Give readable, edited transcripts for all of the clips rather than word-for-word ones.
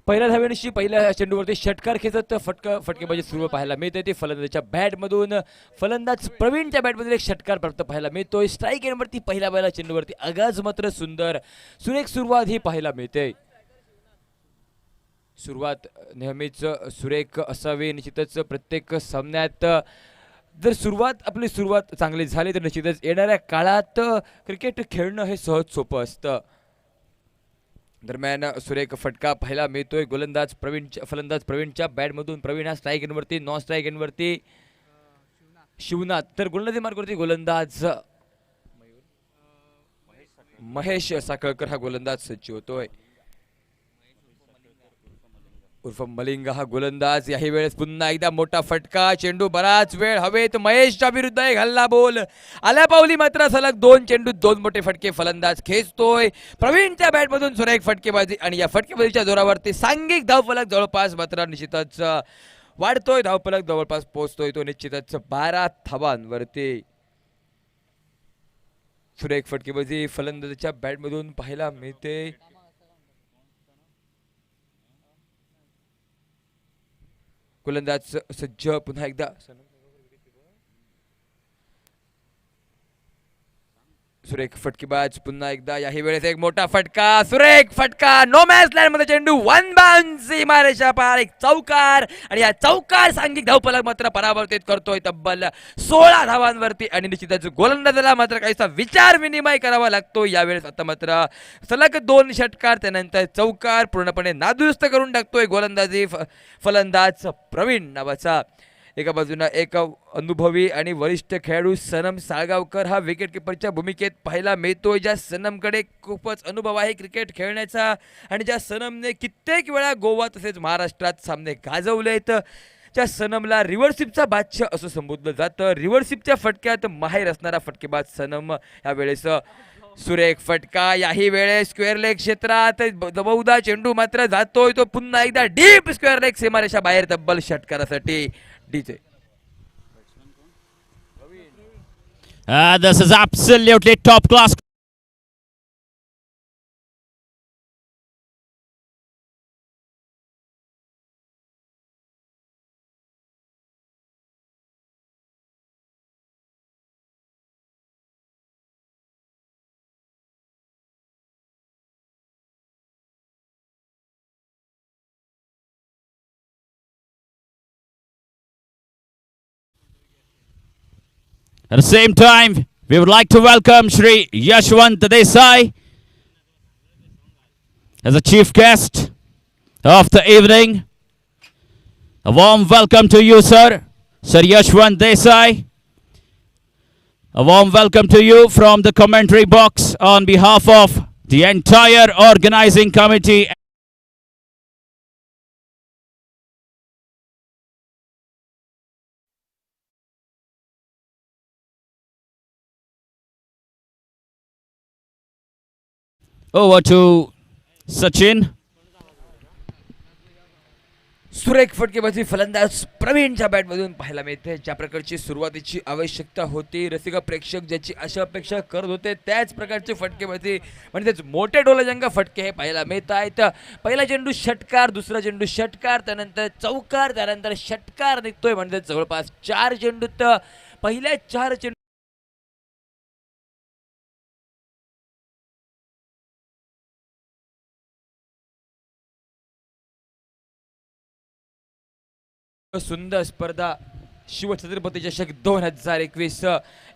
पहिल्या धावेनिशी पहिल्या चेंडूवरती षटकार खेचत फटकेबाजी सुरू पाहायला मिळते ते फलंदाजाच्या बॅटमधून फलंदाज प्रवीणच्या बॅटमधून एक षटकार प्राप्त पाहायला मिळतोय. स्ट्राईक एंडवरती पहिल्या चेंडूवरती आगाज मात्र सुंदर सुरेख सुरुवात ही पाहायला मिळते. सुरुवात नेहमीच सुरेख असावी. निश्चितच प्रत्येक सामन्यात जर आपली सुरुवात चांगली झाली तर निश्चितच येणाऱ्या काळात क्रिकेट खेळणं हे सहज सोपं असतं. दरम्यान सुरेख फटका पाहायला मिळतोय फलंदाज प्रवीणच्या बॅटमधून. प्रवीण हा स्ट्राईक एंडवरती, नॉन स्ट्राईक एंडवरती शिवनाथ, तर गोलंदाजी मार्गावरती गोलंदाज महेश साखळकर हा गोलंदाज सज्ज होतोय. उर्फ मलिंग हा गोलंदाज. याही वेळेस पुन्हा एकदा मोठा फटका. चेंडू बराच वेळ हवेत. महेशच्या विरुद्ध एक हल्ला बोल आल्या पावली मात्र सलग 2 चेंडू 2 मोठे फटके फलंदाज खेचतोय. प्रवीणच्या बॅटमधून सुरेख फटकेबाजी आणि या फटकेबाजीच्या जोरावरती सांघिक धावफलक जवळपास मात्र निश्चितच वाढतोय. धावफलक जवळपास पोहोचतोय तो निश्चितच 12 धावांवरती. सुरेख फटकेबाजी फलंदाजाच्या बॅटमधून पाहायला मिळते. गोलंदाज सज्ज पुन्हा एकदा. सुरेख फटकेबाज पुन्हा एकदा. याही वेळेस एक मोठा फटका. सुरेख फटका. नो मॅच लँड मध्ये चेंडू वन बाउन्स सीमारेषा पार. एक चौकार आणि या चौकार सांघिक धावफलक मात्र परावर्तित करतोय तब्बल 16 धावांवरती. आणि निश्चितच गोलंदाजाला मात्र काहीसा विचार विनिमय करावा लागतो यावेळेस. आता मात्र सलग 2 षटकार त्यानंतर चौकार पूर्णपणे नादुरुस्त करून टाकतोय गोलंदाजी फलंदाज प्रवीण नावाचा. एका बाजूला एक अनुभवी आणि वरिष्ठ खेळाडू सनम साळगावकर हा विकेट किपरच्या भूमिकेत पाहायला मिळतोय. ज्या सनमकडे खूपच अनुभव आहे क्रिकेट खेळण्याचा आणि ज्या सनमने कित्येक वेळा गोवा तसेच महाराष्ट्रात सामने गाजवलेत. त्या सनमला रिव्हर्सिपचा बादशाह असं संबोधलं जातं. रिव्हर्सिपच्या फटक्यात माहेर असणारा फटकेबाज सनम. यावेळेस सुरेख फटका. याही वेळेस स्क्वेअर लेग क्षेत्रात बहुधा चेंडू मात्र जातोय तो पुन्हा एकदा डीप स्क्वेअर लेग सीमारेषा बाहेर तब्बल षटकारासाठी DJ. This is absolutely top class. At the same time, we would like to welcome Shri Yashwant Desai as a chief guest of the evening. A warm welcome to you, sir. Sir Yashwant Desai. A warm welcome to you from the commentary box on behalf of the entire organizing committee. Over to Sachin. सुरेख फटकेबाजी फलंदाज प्रवीणच्या बॅटमधून पाहायला मिळते. ज्या प्रकारची सुरुवातीची आवश्यकता होती, रसिक प्रेक्षक ज्याची अशा अपेक्षा करत होते त्याच प्रकारची फटकेबाजी म्हणजेच मोठे डोलजंग फटके हे पाहायला मिळत आहेत. पहिला चेंडू षटकार, दुसरा चेंडू षटकार, त्यानंतर चौकार, त्यानंतर षटकार निघतोय. म्हणजे जवळपास 4 चेंडूत पहिल्या 4 चेंडू सुंदर स्पर्धा शिवछत्रपती चषक 2021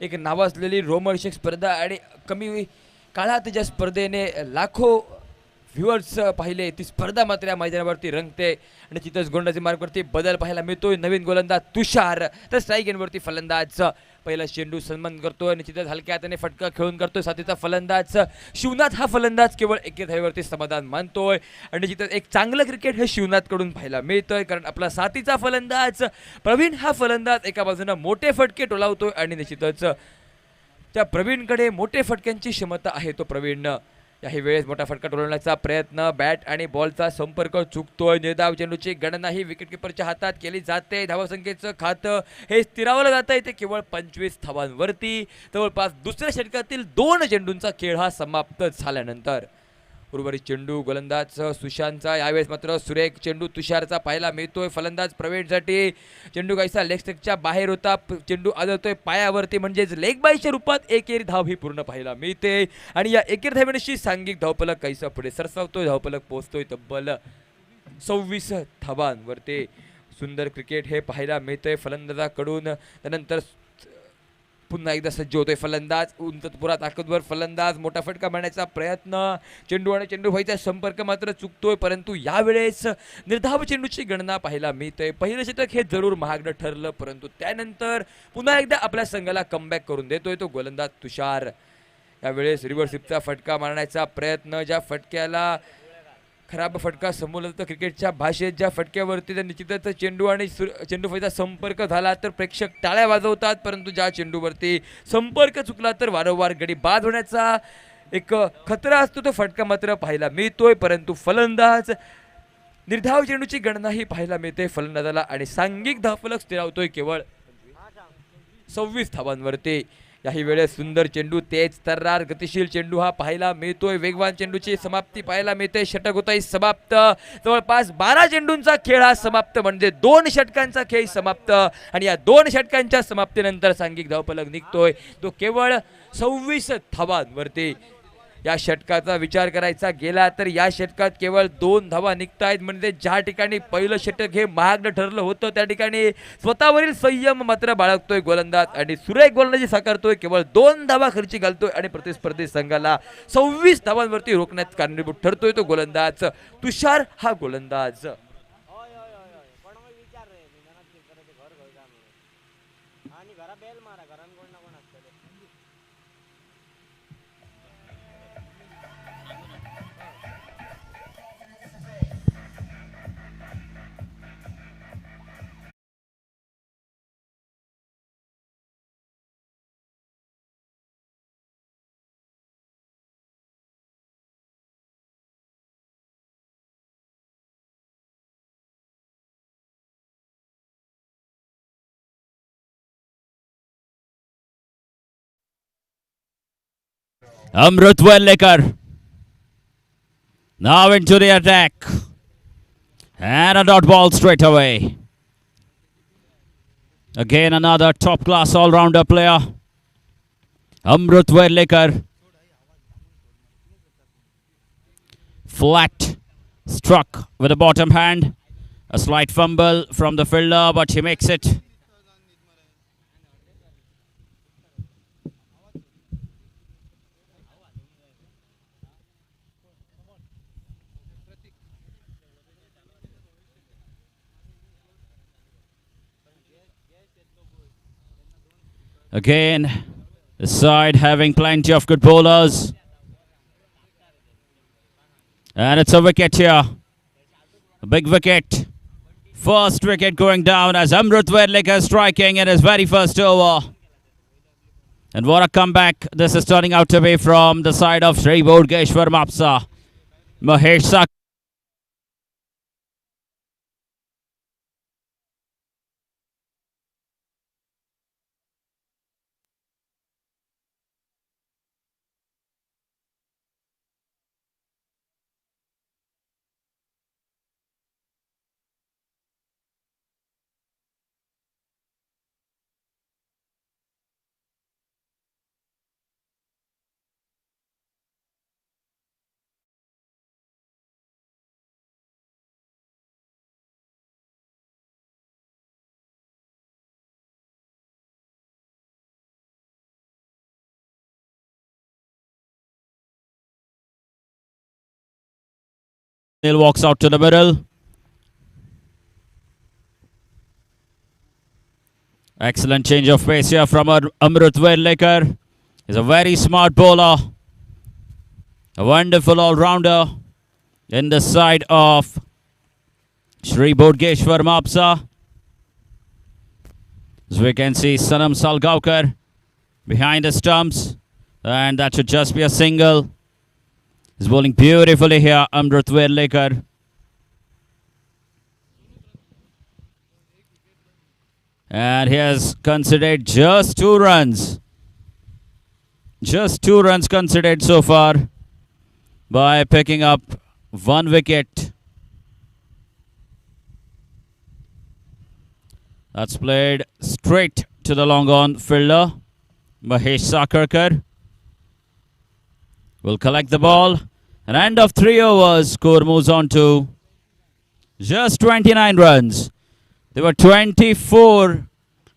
एक नावाजलेली रोमहर्षक स्पर्धा आणि कमी काळात ज्या स्पर्धेने लाखो व्ह्युअर्स पाहिले ती स्पर्धा मात्र या मैदानावरती रंगते. आणि तिथंच गोलंदाजी मार्गावरती बदल पाहायला मिळतोय. नवीन गोलंदाज तुषार तर स्ट्राईक एंडवरती फलंदाज पहिला चेंडू सन्मान करतोय आणि तिथं हलक्या हाताने फटका खेळून करतोय. साथीचा फलंदाज शिवनाथ हा फलंदाज केवळ एके धावेवरती समाधान मानतोय. आणि तिथं एक चांगलं क्रिकेट हे शिवनाथकडून पाहायला मिळतंय. कारण आपला साथीचा फलंदाज प्रवीण हा फलंदाज एका बाजूनं मोठे फटके टोलावतोय आणि निश्चितच त्या प्रवीणकडे मोठे फटक्यांची क्षमता आहे. तो प्रवीण याही वेळेस मोठा फटका टोलवण्याचा प्रयत्न. बॅट आणि बॉलचा संपर्क चुकतोय. निर्धाव चेंडूची गणना ही विकेटकीपरच्या हातात केली जाते. धावसंख्येचं खातं हे स्थिरावलं जात आहे ते केवळ 25 धावांवरती. जवळपास दुसऱ्या षटकातील 2 चेंडूंचा खेळ हा समाप्त झाल्यानंतर उर्वरित चेंडू गोलंदाज सुशांतचा, यावेळेस मात्र सुरेख चेंडू तुषारचा पाहायला मिळतोय. फलंदाज प्रवीणसाठी चेंडू काहीसा लेग स्टेकच्या बाहेर होता, चेंडू आदळतोय पायावरती, म्हणजेच लेग बायच्या रूपात एकेरी धाव ही पूर्ण पाहायला मिळते. आणि या एकेरी धावेशी सांघिक धावफलक काहीसा पुढे सरसावतोय. धावफलक पोहोचतोय तब्बल 26 धावांवरती. सुंदर क्रिकेट हे पाहायला मिळतंय फलंदाजाकडून. त्यानंतर पुन्हा एकदा सज्ज होतोय फलंदाज, उंच पुरा ताकदवर फलंदाज, मोठा फटका मारण्याचा प्रयत्न, चेंडू आणि चेंडू व्हायचा संपर्क मात्र चुकतोय. परंतु यावेळेस निर्धाव चेंडूची गणना पाहायला मिळते. पहिलं षटक हे जरूर महागडं ठरलं, परंतु त्यानंतर पुन्हा एकदा आपल्या संघाला कमबॅक करून देतोय तो गोलंदाज तुषार. यावेळेस रिव्हर्स स्वीपचा फटका मारण्याचा प्रयत्न, ज्या फटक्याला खराब फटका समोर तर क्रिकेटच्या भाषेत ज्या फटक्यावरती तर निश्चितच चेंडू आणि चेंडू फळीचा संपर्क झाला तर प्रेक्षक टाळ्या वाजवतात, परंतु ज्या चेंडूवरती संपर्क चुकला तर वारंवार गडी बाद होण्याचा एक खतरा असतो. तो फटका मात्र पाहायला मिळतोय, परंतु फलंदाज निर्धाव चेंडूची गणनाही पाहायला मिळते फलंदाजाला आणि सांघिक धावफलक स्थिरावतोय केवळ 26 धावांवरती. याही वेळेस सुंदर चेंडू, तेज तर्रार गतिशील चेंडू हा पाहायला मिळतोय. वेगवान चेंडूची समाप्ती पाहायला मिळते. षटक होताही समाप्त. जवळपास 12 चेंडूंचा खेळ हा समाप्त, म्हणजे 2 षटकांचा खेळ समाप्त. आणि या 2 षटकांच्या समाप्तीनंतर सांघिक धावफलक निघतोय तो केवळ 26 धावांवरती. या षटकाचा विचार करायचा गेला तर या षटकात केवळ 2 धावा निघतायत, म्हणजे ज्या ठिकाणी पहिलं षटक हे महागडं ठरलं होतं त्या ठिकाणी स्वतःवरील संयम मात्र बाळगतोय गोलंदाज आणि सुरेख गोलंदाजी साकारतोय. केवळ 2 धावा खर्ची घालतोय आणि प्रतिस्पर्धी संघाला 26 धावांवरती रोखण्यात कारणीभूत ठरतोय तो गोलंदाज तुषार हा गोलंदाज. Amrut Wellikar now into the attack. And a dot ball straight away. Again another top class all-rounder player. Amrut Wellikar. Flat struck with the bottom hand. A slight fumble from the fielder, but he makes it. Again, the side having plenty of good bowlers. And it's a wicket here. A big wicket. First wicket going down as Amrut Wellikar striking in his very first over. And what a comeback this is turning out to be from the side of Sri Bodgeshwar Mapsa. Mahesh Sak. Walks out to the middle. Excellent change of pace here from Amrut Wellikar. He's a very smart bowler. A wonderful all-rounder in the side of Sri Bodgeshwar Mapsa. As we can see, Sanam Salgaonkar behind the stumps. And that should just be a single. He's bowling beautifully here, Amrut Wellikar. And he has considered just 2 runs. Just 2 runs considered so far by picking up 1 wicket. That's played straight to the long on fielder. Mahesh Sakarkar will collect the ball. An end of 3 overs. Score moves on to just 29 runs. There were 24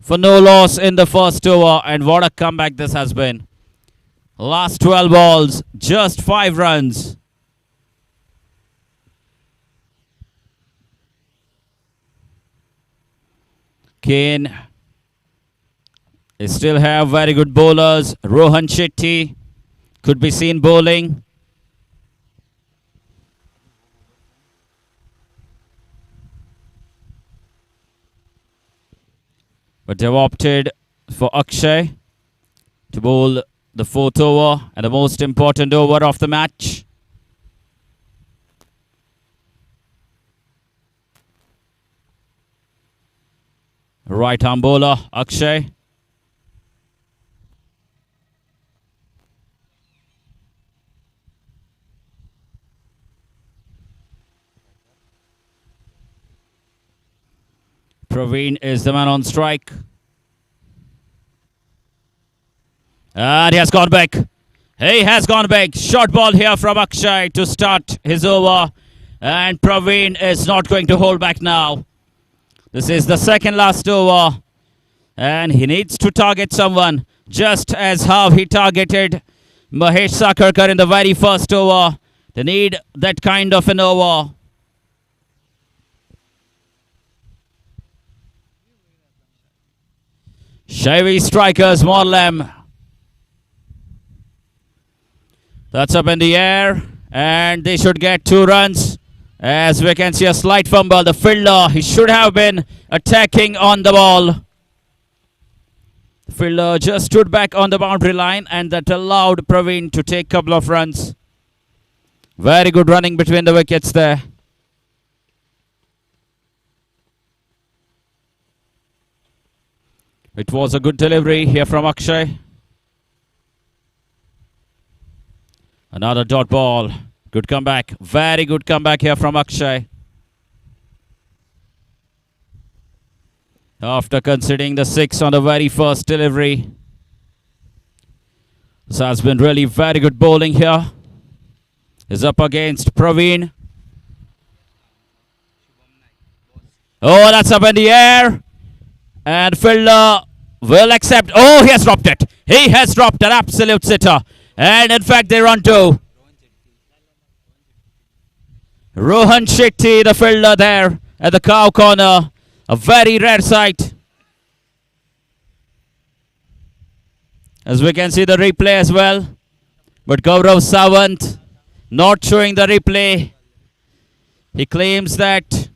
for no loss in the first over, and what a comeback this has been. Last 12 balls, just 5 runs. Kane, they still have very good bowlers. Rohan Shetty could be seen bowling. But they've opted for Akshay to bowl the 4th over and the most important over of the match. Right arm bowler Akshay. Praveen is the man on strike. And he has gone back. He has gone back. Short ball here from Akshay to start his over. And Praveen is not going to hold back now. This is the second last over. And he needs to target someone. Just as how he targeted Mahesh Sakarkar in the very first over. They need that kind of an over. Chevy strikers, Morlem. That's up in the air. And they should get 2 runs. As we can see a slight fumble. The fielder, he should have been attacking on the ball. The fielder just stood back on the boundary line, and that allowed Praveen to take a couple of runs. Very good running between the wickets there. It was a good delivery here from Akshay. Another dot ball. Good comeback. Very good comeback here from Akshay. After conceding the 6 on the very first delivery. This has been really very good bowling here. Is up against Praveen. Oh, that's up in the air. And fielder will accept. Oh, he has dropped it. He has dropped an absolute sitter. And in fact, they run 2. Rohan Shetty, the fielder there at the cow corner. A very rare sight. As we can see the replay as well. But Gaurav Sawant not showing the replay. He claims that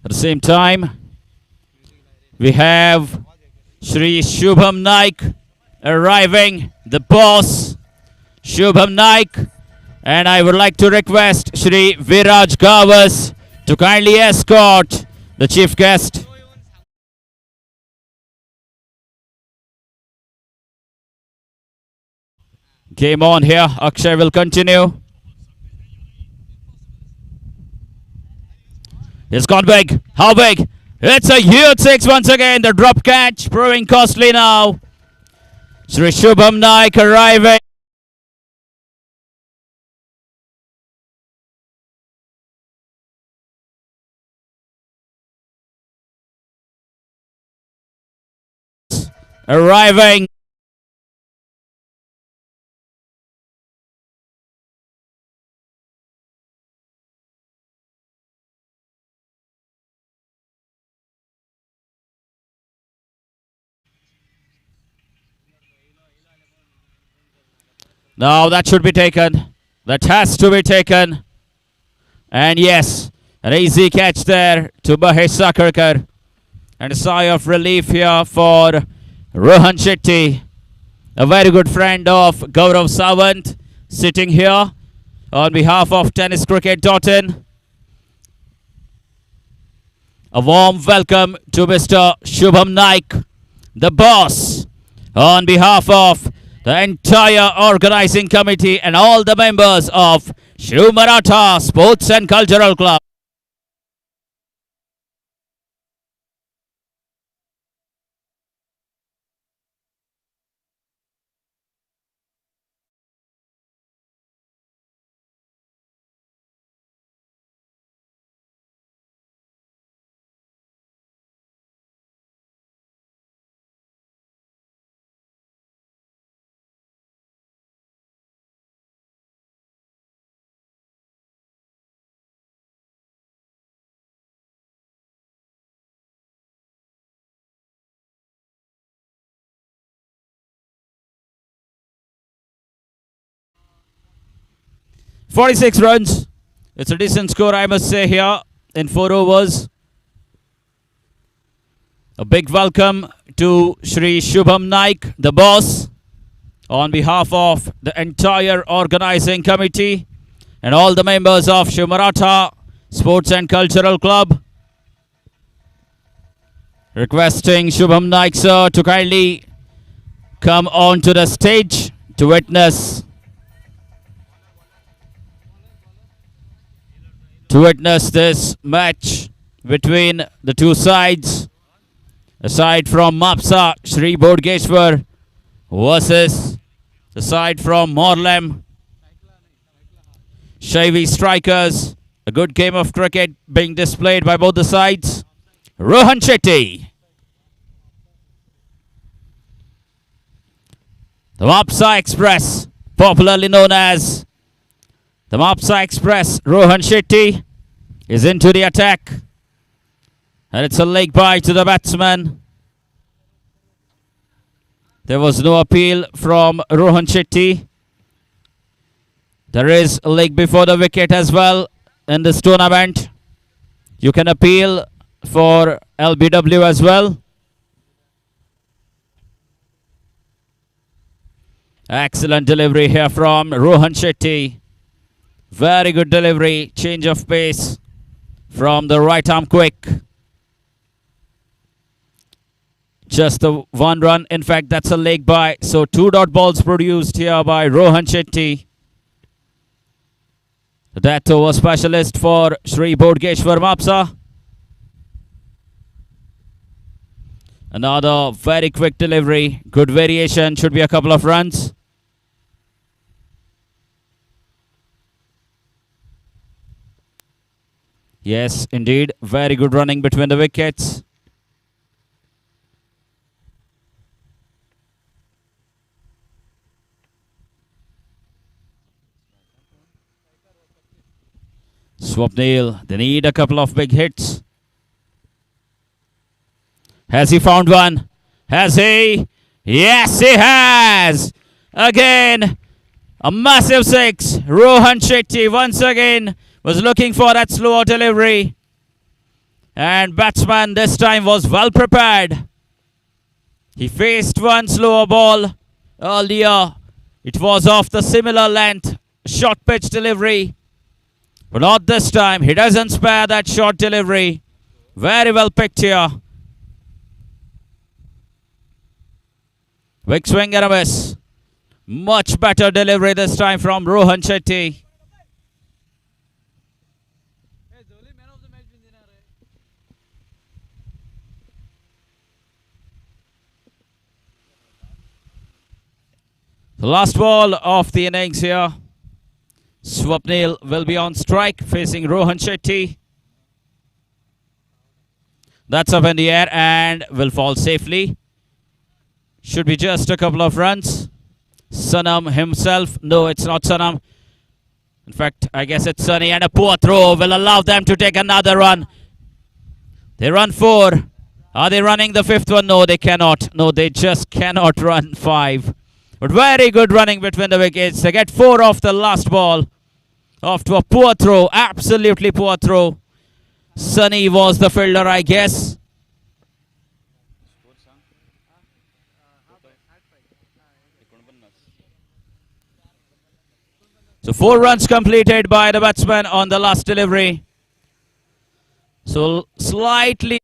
at the same time, we have Shri Shubham Naik arriving, the boss, Shubham Naik. And I would like to request Shri Viraj Gawas to kindly escort the chief guest. Game on here. Akshay will continue. It's gone big. How big? It's a huge 6 once again. The drop catch proving costly now. Shri Shubham Naik arriving. Arriving. Now that should be taken. That has to be taken. And yes, an easy catch there to Mahesh Sakarkar. And a sigh of relief here for Rohan Shetty. a very good friend of Gaurav Sawant, sitting here on behalf of tenniscricket.in. A warm welcome to Mr. Shubham Naik, the boss, on behalf of the entire organizing committee and all the members of Shiv Maratha Sports and Cultural Club. "46 runs. It's a decent score, I must say, here in 4 overs. A big welcome to Shri Shubham Naik, the boss, on behalf of the entire organizing committee and all the members of Shiv Maratha Sports and Cultural Club. Requesting Shubham Naik, sir, to kindly come on to the stage to witness this match between the two sides. Aside from Mapsa, Shri Bodgeshwar versus the side from Morlem, Shaivi Strikers. A good game of cricket being displayed by both the sides. Rohan Shetty. The Mapsa Express, popularly known as the Mapsa Express, Rohan Shetty, is into the attack. And it's a leg bye to the batsman. There was no appeal from Rohan Shetty. There is a leg before the wicket as well in this tournament. You can appeal for LBW as well. Excellent delivery here from Rohan Shetty. Very good delivery, change of pace from the right arm quick. Just the 1 run. In fact, that's a leg bye. So 2 dot balls produced here by Rohan Shetty. The death over specialist for Shri Bodgeshwar Mapsa. Another very quick delivery. Good variation. Should be a couple of runs. Yes, indeed. Very good running between the wickets. Swapnil, they need a couple of big hits. Has he found one? Has he? Yes, he has! Again, a massive 6. Rohan Shetty once again was looking for that slower delivery. And batsman this time was well prepared. He faced one slower ball earlier. It was of the similar length, short pitch delivery. But not this time. He doesn't spare that short delivery. Very well picked here. Big swing and a miss. Much better delivery this time from Rohan Shetty. The last ball of the innings here. Swapnil will be on strike facing Rohan Shetty. That's up in the air and will fall safely. Should be just a couple of runs. Sanam himself. No, it's not Sanam. In fact, I guess it's Sunny, and a poor throw will allow them to take another run. They run 4. Are they running the 5th one? No, they cannot. No, they just cannot run 5. But very good running between the wickets. They get 4 off the last ball. Off to a poor throw. Absolutely poor throw. Sunny was the fielder, I guess. So 4 runs completed by the batsman on the last delivery. So slightly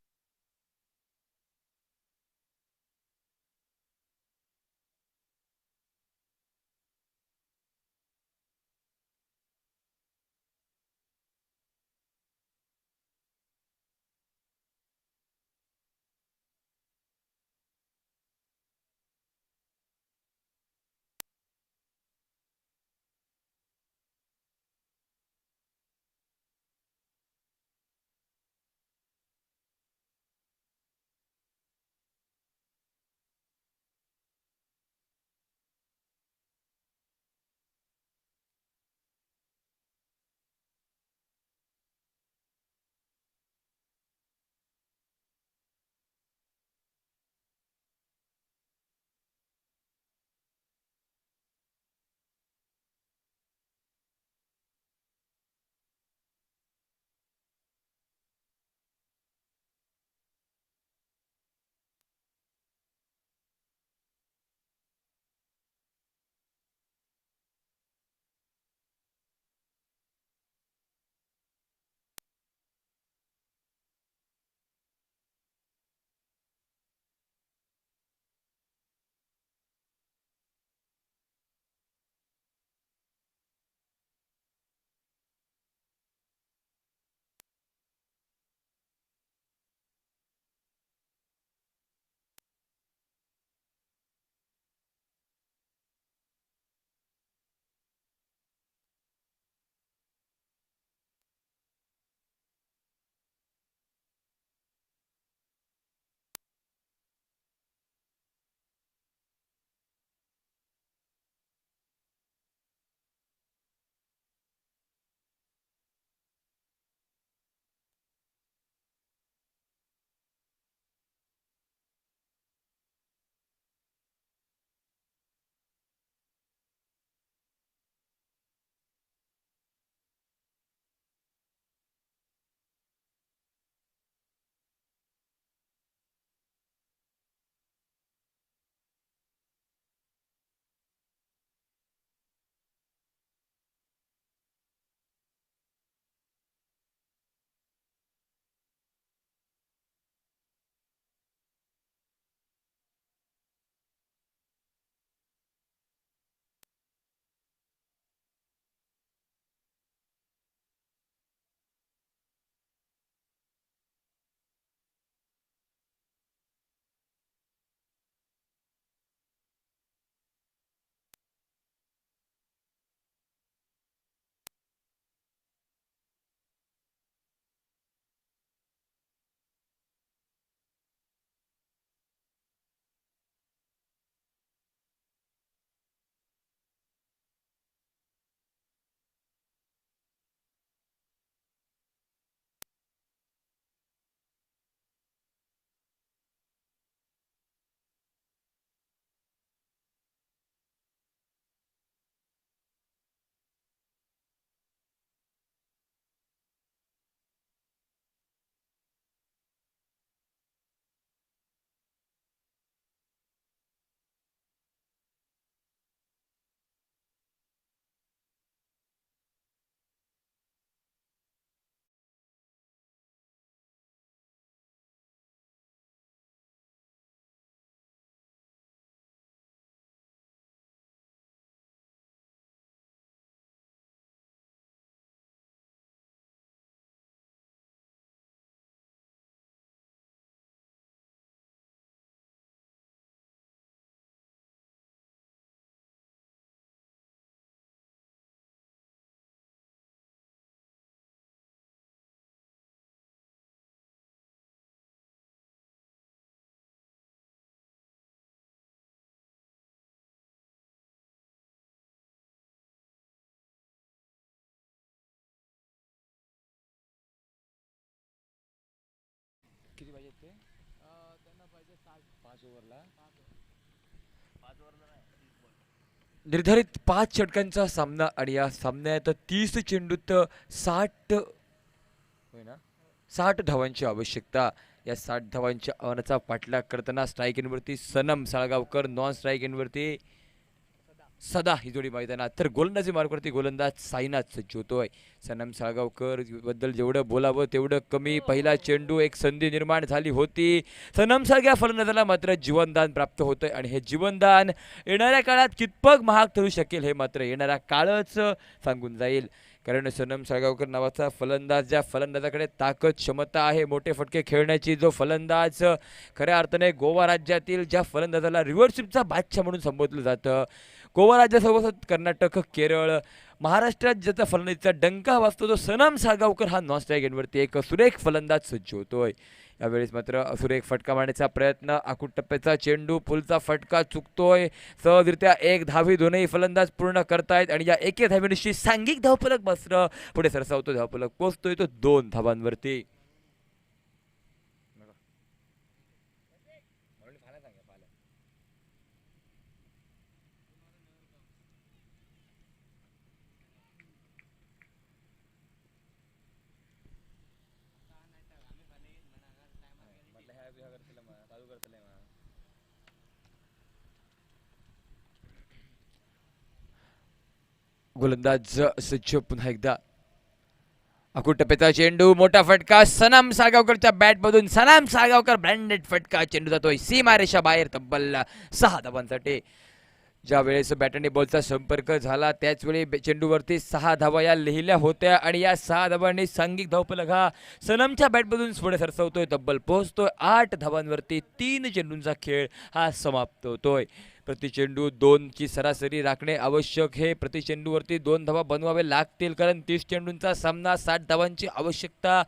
किती पाहिजे ते त्यांना पाहिजे 5 ओव्हरला निर्धारित 5 षटकांचा सामना आणि या सामन्यात 30 चेंडूत 60 होय ना 60 धावांची आवश्यकता. या 60 धावांच्या आव्हानाचा पाठलाग करताना स्ट्राईक एंडवरती सनम साळगावकर, नॉन स्ट्राईक एंडवरती सदा ही जोडी मैदानात. तर गोलंदाजी मार्गावरती गोलंदाज साईनाथ सज्ज होतोय. सनम साळगावकर बद्दल जेवढं बोलावं तेवढं कमी. पहिला चेंडू एक संधी निर्माण झाली होती. सनम साळगा फलंदाजाला मात्र जीवनदान प्राप्त होतंय आणि हे जीवनदान येणाऱ्या काळात कितपत महाग ठरू शकेल हे मात्र येणारा काळच सांगून जाईल. कारण सनम साळगावकर नावाचा फलंदाज, ज्या फलंदाजाकडे ताकद क्षमता आहे मोठे फटके खेळण्याची, जो फलंदाज खऱ्या अर्थाने गोवा राज्यातील ज्या फलंदाजाला रिव्हर्सिपचा बादशाह म्हणून संबोधलं जातं, गोवा राज्यासोबत कर्नाटक, केरळ, महाराष्ट्रात ज्याचा फलंदाजीचा डंका वाजतो तो सनम साळगावकर हा नॉन स्ट्राईक एंडवरती एक सुरेख फलंदाज सज्ज होतोय. यावेळेस मात्र सुरेख फटका मारण्याचा प्रयत्न, आखूट टप्प्याचा चेंडू, पुलचा फटका चुकतोय. सहजरित्या एक धावी दोनही फलंदाज पूर्ण करतायत आणि या एके धावेनुशी सांघिक धावफलक मात्र पुढे सरसावतो. धावफलक पोहोचतोय तो 2 धावांवरती. गोलंदाज सज्ज पुन्हा एकदा. आखूट टप्प्याचा चेंडू, मोठा फटका सनम साळगावकरच्या बॅटमधून. सनम साळगावकर ब्रँडेड फटका, चेंडू जातोय सीमारेषा बाहेर तब्बल 6 धावांसाठी. ज्या वेळेस बॅटने बॉलचा संपर्क झाला त्याचवेळी चेंडूवरती 6 धावा या लिहिल्या होत्या आणि या 6 धावांनी सांघिक धावफलक हा सनमच्या बॅटमधून पुढे सरसवतोय. तब्बल पोहोचतोय 8 धावांवरती. 3 चेंडूंचा खेळ हा समाप्त होतोय. प्रति चेंडू 2ची सरासरी राखणे आवश्यक. हे प्रति चेंडूवरती 2 धावा बनवावे लागतील कारण 30 चेंडूंचा सामना, 60 धावांची आवश्यकता.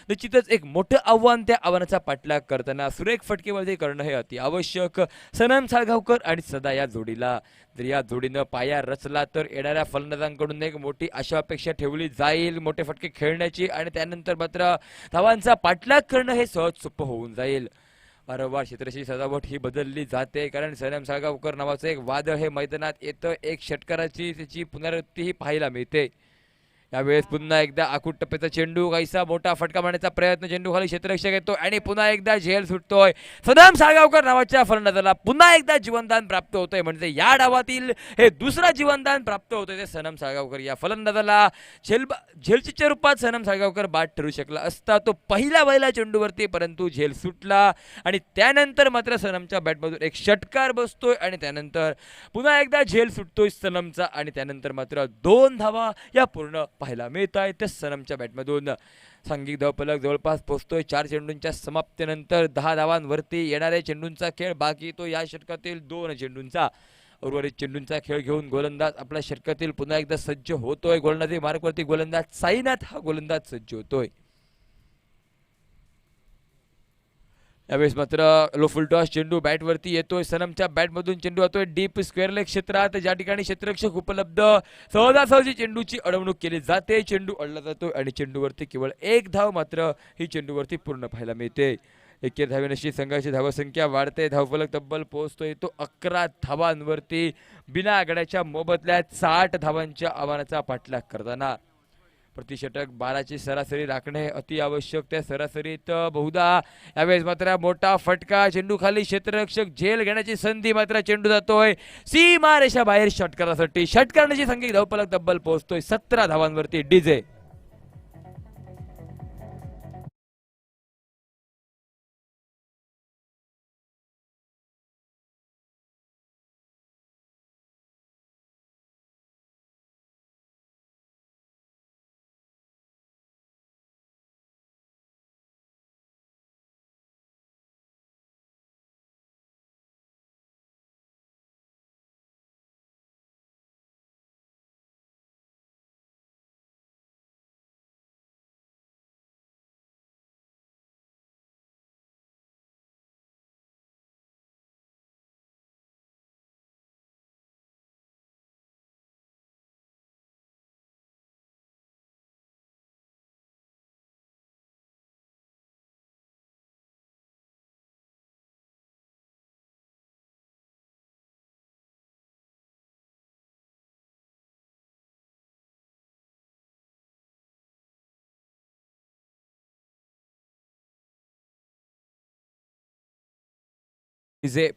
निश्चितच एक मोठं आव्हान. त्या आव्हानाचा पाठलाग करताना सुरेख फटकेबाजी करणं हे अति आवश्यक. सनम साळगावकर आणि सदा या जोडीला जर या जोडीनं पाया रचला तर येणाऱ्या फलंदाजांकडून एक मोठी आशा अपेक्षा ठेवली जाईल मोठे फटके खेळण्याची आणि त्यानंतर मात्र धावांचा पाठलाग करणं हे सहज सोपं होऊन जाईल. वारंवार क्षेत्राची सजावट ही बदलली जाते कारण सनम साळगावकर नावाचं एक वादळ हे मैदानात येतं. एक षटकाराची त्याची पुनरावृत्ती ही पाहायला मिळते. यावेळेस पुन्हा एकदा आखूट टप्प्याचा चेंडू, काहीसा मोठा फटका मारण्याचा प्रयत्न, चेंडू खाली क्षेत्ररक्षक येतो आणि पुन्हा एकदा झेल सुटतोय. सनम साळगावकर नावाच्या फलंदाजाला पुन्हा एकदा जीवनदान प्राप्त होतंय. म्हणजे या डावातील हे दुसरा जीवनदान प्राप्त होतंय ते सनम साळगावकर या फलंदाजाला. झेलच्या रूपात सनम साळगावकर बाद ठरू शकला असता तो पहिल्या चेंडूवरती, परंतु झेल सुटला आणि त्यानंतर मात्र सनमच्या बॅटमधून एक षटकार बसतोय आणि त्यानंतर पुन्हा एकदा झेल सुटतोय सनमचा आणि त्यानंतर मात्र 2 धावा या पूर्ण पाहायला मिळत आहे. त्या सनमच्या बॅटमधून सांघिक धावफलक जवळपास पोहोचतोय. 4 चेंडूंच्या समाप्तीनंतर 10 धावांवरती येणाऱ्या चेंडूंचा खेळ बाकी. तो या षटकातील 2 चेंडूंचा, उर्वरित चेंडूंचा खेळ घेऊन गोलंदाज आपल्या षटकातील पुन्हा एकदा सज्ज होतोय. गोलंदाजी मार्गवरती गोलंदाज साईनाथ हा गोलंदाज सज्ज होतोय. यावेळेस मात्र लो फुल टॉस चेंडू बॅटवरती येतोय. सनमच्या बॅटमधून चेंडू येतोय डीप स्क्वेअर लेग क्षेत्रात, ज्या ठिकाणी क्षेत्ररक्षक उपलब्ध. सहजासहजी चेंडूची अडवणूक केली जाते. चेंडू अडला जातोय आणि चेंडूवरती केवळ 1 धाव मात्र ही चेंडूवरती पूर्ण पाहायला मिळते. एके धावेनशी संघाची धावसंख्या वाढते. धावफलक तब्बल पोहोचतोय तो 11 धावांवरती. बिना आघाड्याच्या मोबदल्यात 60 धावांच्या आव्हानाचा पाठलाग करताना प्रतिषटक 12ची सरासरी राखणे अति आवश्यक. त्या सरासरीत बहुधा यावेळेस मात्र मोठा फटका, चेंडू खाली, क्षेत्ररक्षक झेल घेण्याची संधी, मात्र चेंडू जातोय सीमारेषा बाहेर षटकारासाठी. षटकाराची सांघिक धावफलक तब्बल पोहोचतोय 17 धावांवरती. डीजे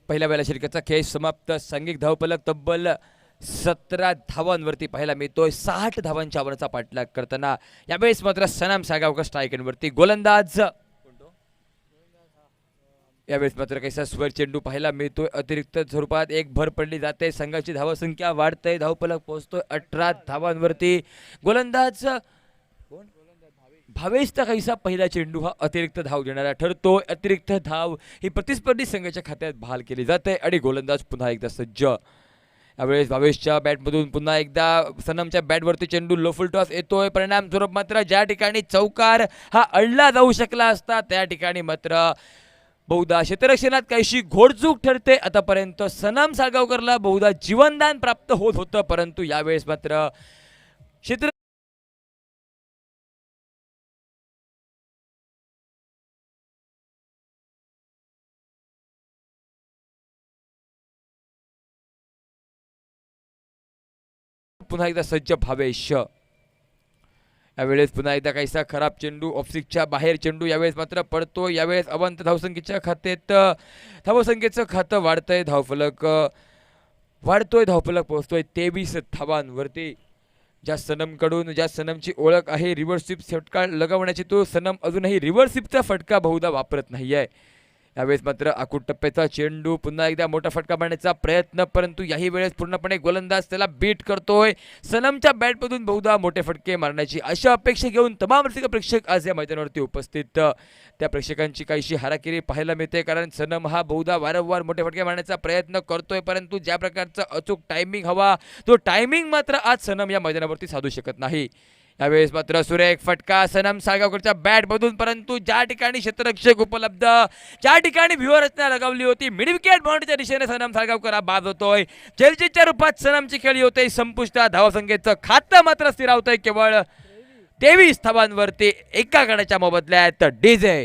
पहिल्या षटकाचा खेळ समाप्त. सांघिक धावफलक तब्बल 17 धावांवरती पाहायला मिळतोय. 60 धावांच्या आव्हानाचा पाठलाग करताना यावेळेस मात्र सनम साळगावकर स्ट्रायकरवरती गोलंदाज. यावेळेस मात्र कैसा स्वर चेंडू पाहायला मिळतोय. अतिरिक्त स्वरूपात एक भर पडली जाते. संघाची धावसंख्या वाढते. धावफलक पोहोचतोय 18 धावांवरती. गोलंदाज भावेशचा कैसा पहिला चेंडू हा अतिरिक्त धाव देणारा ठरतोय. अतिरिक्त धाव ही प्रतिस्पर्धी संघाच्या खात्यात बहाल केली जाते आणि गोलंदाज पुन्हा एकदा सज्ज. यावेळेस भावेशच्या बॅटमधून पुन्हा एकदा सनमच्या बॅटवरती चेंडू लो फुल टॉस येतोय. परिणाम स्वरूप मात्र ज्या ठिकाणी चौकार हा अडला जाऊ शकला असता त्या ठिकाणी मात्र बहुधा क्षेत्ररक्षणात काहीशी घोडचूक ठरते. आतापर्यंत सनम साळगावकरला बहुधा जीवनदान प्राप्त होत होतं, परंतु यावेळेस मात्र क्षेत्र पुन्हा एकदा सज्ज भावेश. यावेळेस पुन्हा एकदा काहीसा खराब चेंडू ऑफसिकच्या बाहेर चेंडू यावेळेस मात्र पडतो. यावेळेस अवंत धावसंख्येच्या खात्यात धावसंख्येचं खातं वाढतंय. धावफलक वाढतोय. धावफलक पोहोचतोय 23 धावांवरती. ज्या सनमची ओळख आहे रिव्हर्सिप फटका लगावण्याची, तो सनम अजूनही रिव्हर्सिपचा फटका बहुधा वापरत नाहीये. यावेळेस मात्र आखूड टप्प्याचा चेंडू पुन्हा एकदा मोठा फटका मारण्याचा प्रयत्न, परंतु याही वेळेस पूर्णपणे गोलंदाज त्याला बीट करतोय. सनमच्या बॅटमधून बहुधा मोठे फटके मारण्याची अशा अपेक्षा घेऊन तमाम रसिक प्रेक्षक आज या मैदानावरती उपस्थित. त्या प्रेक्षकांची काहीशी हाराकिरी पाहायला मिळते, कारण सनम हा बहुधा वारंवार मोठे फटके मारण्याचा प्रयत्न करतोय, परंतु ज्या प्रकारचा अचूक टायमिंग हवा तो टायमिंग मात्र आज सनम या मैदानावरती साधू शकत नाही. यावेळेस मात्र सुरेख फटका सनम साळगावकरच्या बॅटमधून, परंतु ज्या ठिकाणी क्षेत्ररक्षक उपलब्ध, ज्या ठिकाणी व्यूहरचना लगावली होती मिड विकेट बाउंड्रीच्या दिशेने सनम साळगावकर हा बाद होतोय. जलजीतच्या रूपात सनमची खेळी होते संपुष्टात. धावसंख्येचं खातं मात्र स्थिरावतंय केवळ 23 धावांवरती एका गडाच्या मोबदल्यात डीजे.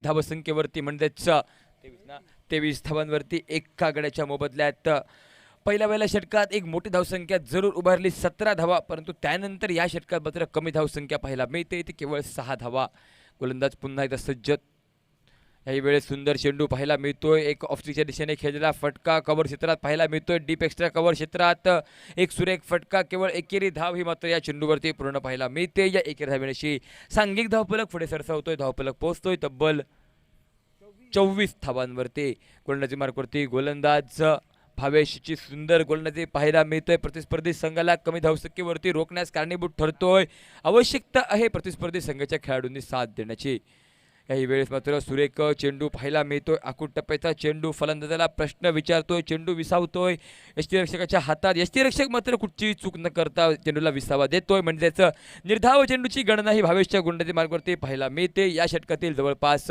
धावसंख्येवरती म्हणजेच 23 धावांवरती एका गड्याच्या मोबदल्यात पहिल्या षटकात एक मोठी धावसंख्या जरूर उभारली 17 धावा, परंतु त्यानंतर या षटकात मात्र कमी धावसंख्या पाहायला मिळते, ती केवळ 6 धावा. गोलंदाज पुन्हा एकदा सज्ज. याही वेळेस सुंदर चेंडू पाहायला मिळतोय. एक ऑफस्टिकच्या दिशेने खेळलेला फटका कव्हर क्षेत्रात पाहायला मिळतोय. डीप एक्स्ट्रा कव्हर क्षेत्रात एक सुरेख फटका, केवळ एकेरी धाव ही मात्र या चेंडूवरती पूर्ण पाहायला मिळते. या एकेरी धावेशी सांघिक धावफलक पुढे सरसावतोय. धावफलक पोहोचतोय तब्बल 24 धावांवरती. गोलंदाजी मार्कवरती गोलंदाज भावेशची सुंदर गोलंदाजी पाहायला मिळतोय. प्रतिस्पर्धी संघाला कमी धावसंख्येवरती रोखण्यास कारणीभूत ठरतोय. आवश्यकता आहे प्रतिस्पर्धी संघाच्या खेळाडूंनी साथ देण्याची. याही वेळेस मात्र सुरेख चेंडू पाहायला मिळतोय. आखूड टप्प्याचा चेंडू फलंदाजाला प्रश्न विचारतोय. चेंडू विसावतोय यष्टीरक्षकाच्या हातात. यष्टीरक्षक मात्र कुठचीही चूक न करता चेंडूला विसावा देतोय. म्हणजेच निर्धाव चेंडूची गणना ही भावेशच्या गोलंदाजी मार्गावरती पाहायला मिळते. या षटकातील जवळपास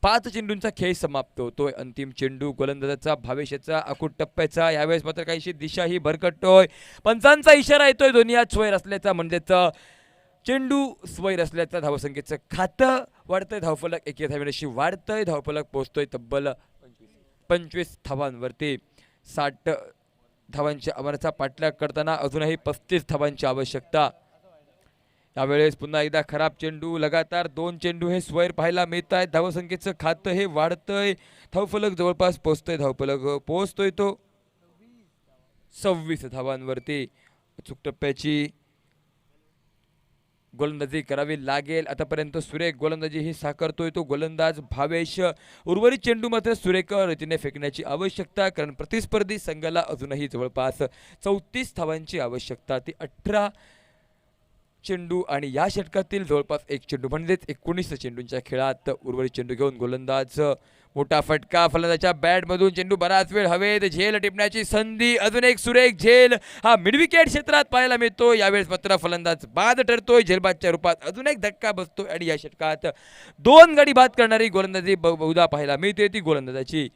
5 चेंडूंचा खेळ समाप्त होतोय. अंतिम चेंडू गोलंदाजाचा भावेशचा आखूड टप्प्याचा. यावेळेस मात्र काहीशी दिशा ही भरकटतोय. पंचांचा इशारा येतोय दोन्ही हात स्वैर असल्याचा, म्हणजेच चेंडू स्वैर असल्याचा. धावसंख्येचं खातं वाढतंय. धावफलक एके धावेशी वाढतंय. धावफलक पोहोचतोय तब्बल 25 धावांवरती. 60 धावांच्या आव्हानाचा पाठलाग करताना अजूनही 35 धावांची आवश्यकता. यावेळेस पुन्हा एकदा खराब चेंडू. लगातार 2 चेंडू हे स्वैर पाहायला मिळत आहेत. धावसंख्येचं खातं हे वाढतंय. धावफलक जवळपास पोहोचतोय. धावफलक पोहोचतोय तो 26 धावांवरती अचूक टप्प्याची गोलंदाजी करावी लागेल. आतापर्यंत सुरेख गोलंदाजी ही साकारतोय तो गोलंदाज भावेश. उर्वरित चेंडू मात्र सुरेख रीतीने फेकण्याची आवश्यकता, कारण प्रतिस्पर्धी संघाला अजूनही जवळपास 34 धावांची आवश्यकता. ती 18 चेंडू आणि या षटकातील जवळपास एक चेंडू म्हणजेच 19 चेंडूंच्या खेळात उर्वरित चेंडू घेऊन गोलंदाज. मोठा फटका फलंदाजाच्या बॅटमधून. चेंडू बराच वेळ हवेत. झेल टिपण्याची संधी. अजून एक सुरेख झेल हा मिड विकेट क्षेत्रात पाहायला मिळतो. यावेळेस मात्र फलंदाज बाद ठरतोय. झेलबादच्या रूपात अजून एक धक्का बसतोय आणि या षटकात 2 गडी बाद करणारी गोलंदाजी बहुधा पाहायला मिळते. ती गोलंदाजाची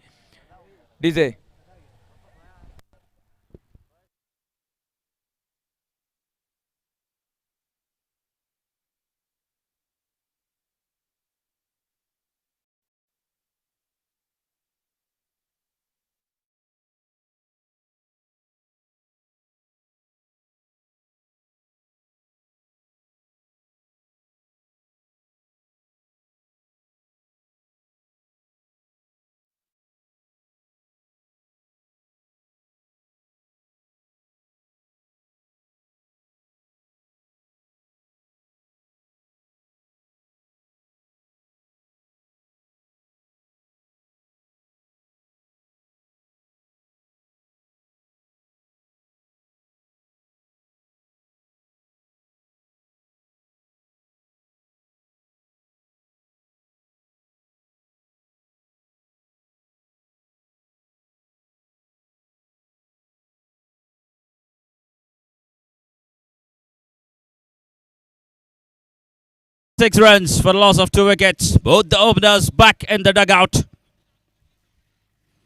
DJ. Six runs for loss of 2 wickets. Both the openers back in the dugout.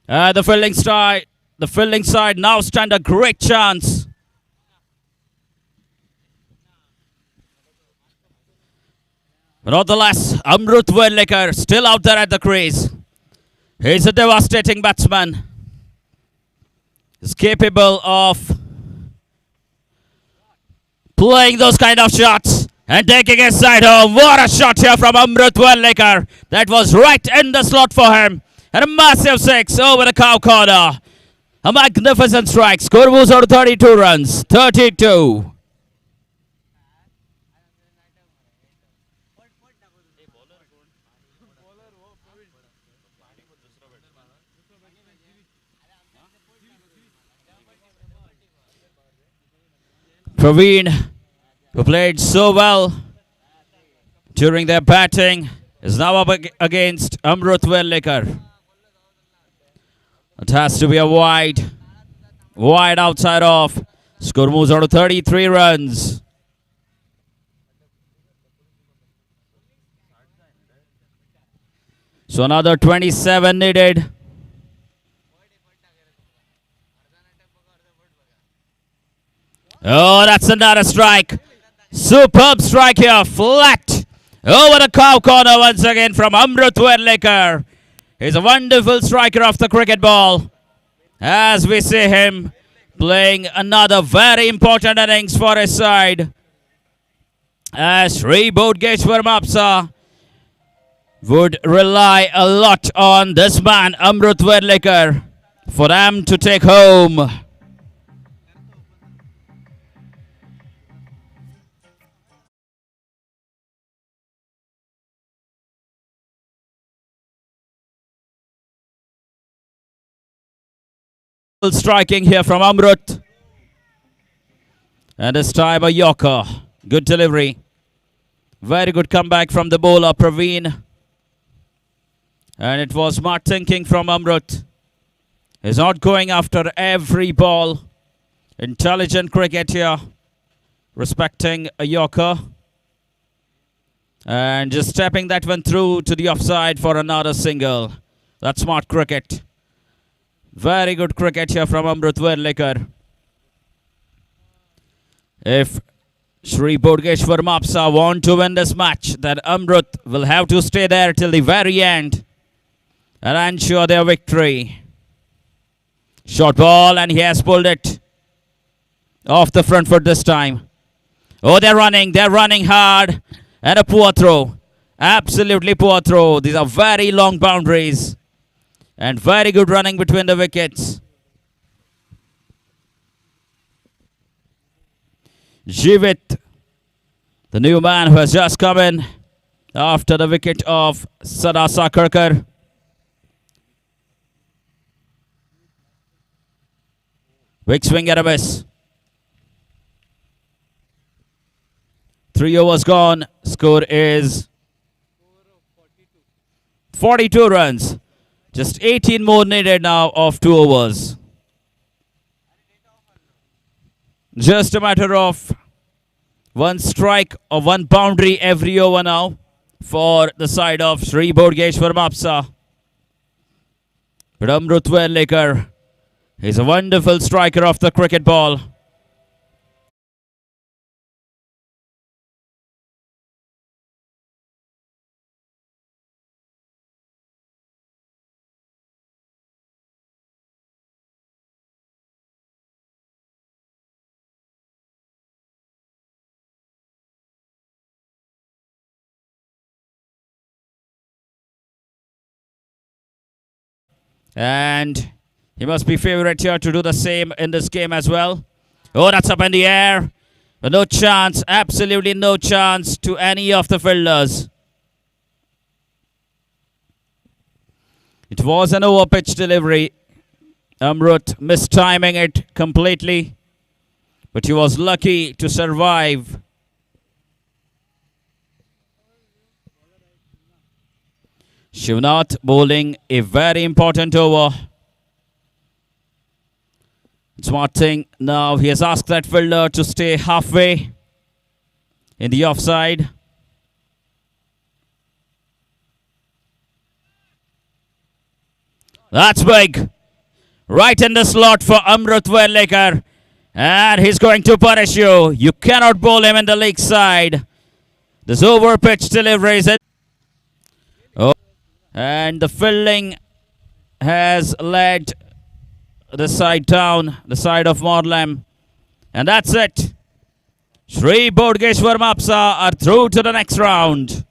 The fielding side now stand a great chance. But nonetheless, Amrut Werlikar still out there at the crease. He's a devastating batsman. He's capable of playing those kind of shots and taking his side home. What a shot here from Amrut Werlikar. That was right in the slot for him. And a massive 6 over the cow corner. A magnificent strike. Score moves out to 32 runs. 32. Praveen, who played so well during their batting, is now up against Amrut Werlikar. It has to be a wide outside off. Score moves on to 33 runs. So another 27 needed. Oh, that's another strike. Superb strike here. Flat over the cow corner once again from Amrut Werlikar. He's a wonderful striker of the cricket ball. As we see him playing another very important innings for his side. As Sri Bodgeshwar Mapsa would rely a lot on this man, Amrut Werlikar, for them to take home. Striking here from Amrut. And this time a Yorker. Good delivery. Very good comeback from the bowler Praveen. And it was smart thinking from Amrut. He's not going after every ball. Intelligent cricket here. Respecting a Yorker. And just stepping that one through to the offside for another single. That's smart cricket. Very good cricket here from Amrut Werlikar. If Sri Bodgeshwar Mapsa want to win this match, then Amrut will have to stay there till the very end and ensure their victory. Short ball, and he has pulled it off the front foot this time. Oh, they're running hard, and a poor throw. Absolutely poor throw. These are very long boundaries. And very good running between the wickets. Jivit, the new man who has just come in after the wicket of Sada Sakarkar. Big swing at a miss. 3 overs gone. Score is 42 runs. Just 18 more needed now of 2 overs. Just a matter of one strike or one boundary every over now for the side of Sri Bodgeshwar Mapsa. But Amrut Werlekar is a wonderful striker of the cricket ball. And he must be favourite here to do the same in this game as well. Oh, that's up in the air. But no chance, absolutely no chance to any of the fielders. It was an over-pitch delivery. Amrut mistiming it completely. But he was lucky to survive. Shivnath bowling a very important over. Smart thing now, he has asked that fielder to stay halfway in the offside. That's big. Right in the slot for Amrut Werlekar. And he's going to punish you. You cannot bowl him in the leg side. This over pitch delivery is it. Oh. And the fielding has led the side down, the side of Morlam. And that's it. Sri Bodgeshwar Mapsa are through to the next round.